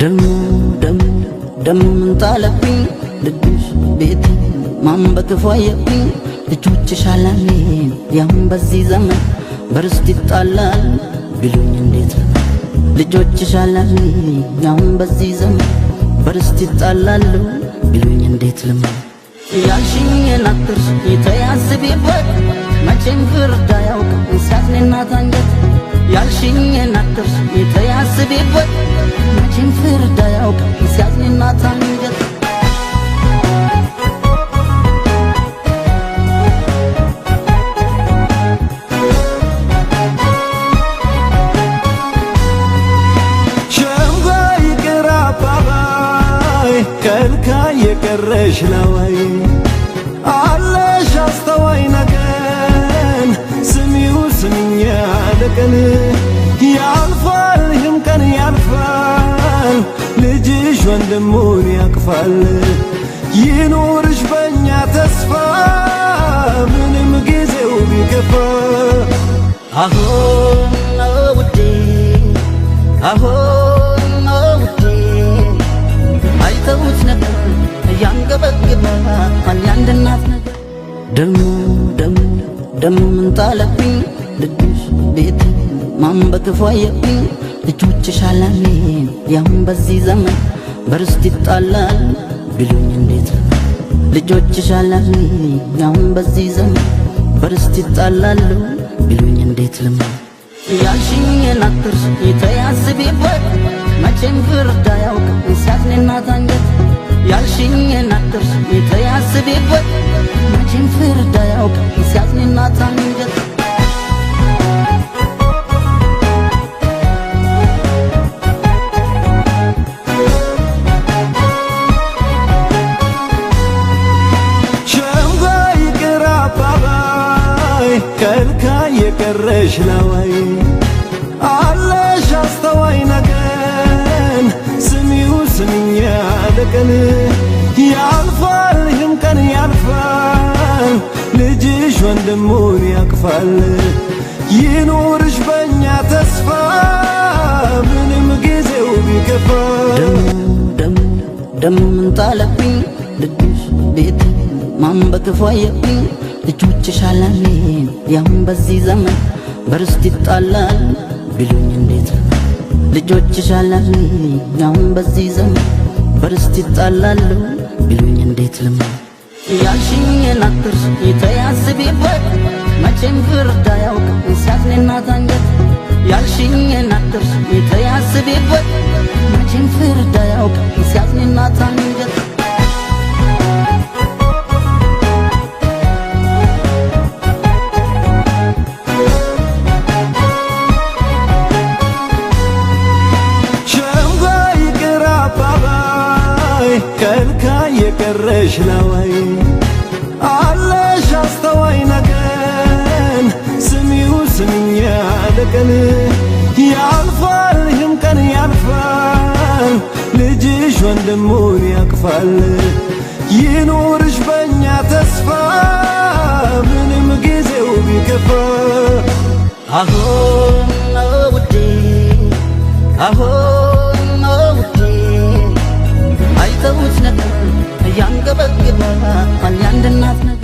ደሞ ምን ጣለብኝ ልብሽ ቤት ማን በክፉ አየብኝ ልጆችሽ አላሜን ያም በዚህ ዘመን በርስት ይጣላል ቢሉኝ እንዴት ልጆችሽ አላሜን ያም በዚህ ዘመን በርስት ይጣላል ቢሉኝ እንዴት ያልሽኝን አትርሽ ተያዝቢበት መቼም ፍርድ አያውቅም ሲያዝንና ታንጀት ያልሽኝን አትርሽ ተያዝቢበት መቼም ፍርድ አያውቅም ሲያዝንና ታንጀት ሸምጋይ ቅር አባባይ ከልካይ የቀረሽ ነዋይ አለሽ አስተዋይ ነገን ስሚው ስሚኛ ለቀን ያልፋል ይህም ቀን ያልፋል ልጅሽ ወንድሙን ያቅፋል ይኑርሽ በእኛ ተስፋ ምንም ጊዜው ቢከፋ አሁን ውዴ አሁን ውዴ አይተውት ነበር ያንገበግባል ያንድ እናት ነገር ደሞ ምን ጣለብኝ ልብሽ ቤት ማን በክፉ አየብኝ ልጆችሽ አላሜን ያም በዚህ ዘመን በርስት ይጣላል ቢሉኝ እንዴት ልጆችሽ አላሜን ያም በዚህ ዘመን በርስት ይጣላል ቢሉኝ እንዴት ያልሽኝን አትርሽ ተያዝቢበት መቼም ፍርድ አያውቅም ሲያዝንና ታንጀት ያልሽኝን አትርሽ ተያዝቢበት መቼም ፍርድ አያውቅም ሲያዝንና ታንጀት ሸምጋይ ቅር አባባይ ከልካይ የቀረሽ ነዋይ አለሽ አስተዋይ ነገን ስሚው ስሚኛ ለቀን ያልፋል ይህም ቀን ያልፋል ልጅሽ ወንድሙን ያቅፋል ይኑርሽ በእኛ ተስፋ ምንም ጊዜው ቢከፋ ደሞ ምን ጣለብኝ ልብሽ ቤት ማን በክፉ አየብኝ ልጆችሽ አላሜን ያም በዚህ ዘመን በርስት ይጣላል ቢሉኝ እንዴት ልጆችሽ አላሜን ያም በዚህ ዘመን በርስት ይጣላል ቢሉኝ እንዴት ያልሽኝን አትርሽ ተያዝቢበት መቼም ፍርድ አያውቅም ሲያዝንና ታንጀት ያልሽኝን አትርሽ ተያዝቢበት መቼም ፍርድ አያውቅም ሲያዝንና ታንጀት ሸምጋይ ቅር አባባይ ከልካይ የቀረሽ ነዋይ አለሽ አስተዋይ ነገን ስሚው ስሚኛ ለቀን ያልፋል ይህም ቀን ያልፋል ልጅሽ ወንድሙን ያቅፋል ይኑርሽ በእኛ ተስፋ ምንም ጊዜው ቢከፋ አሁን ውዴ አሁን ውዴ አይተውት ነበር ያንገበግባል ያንድ እናት ነገር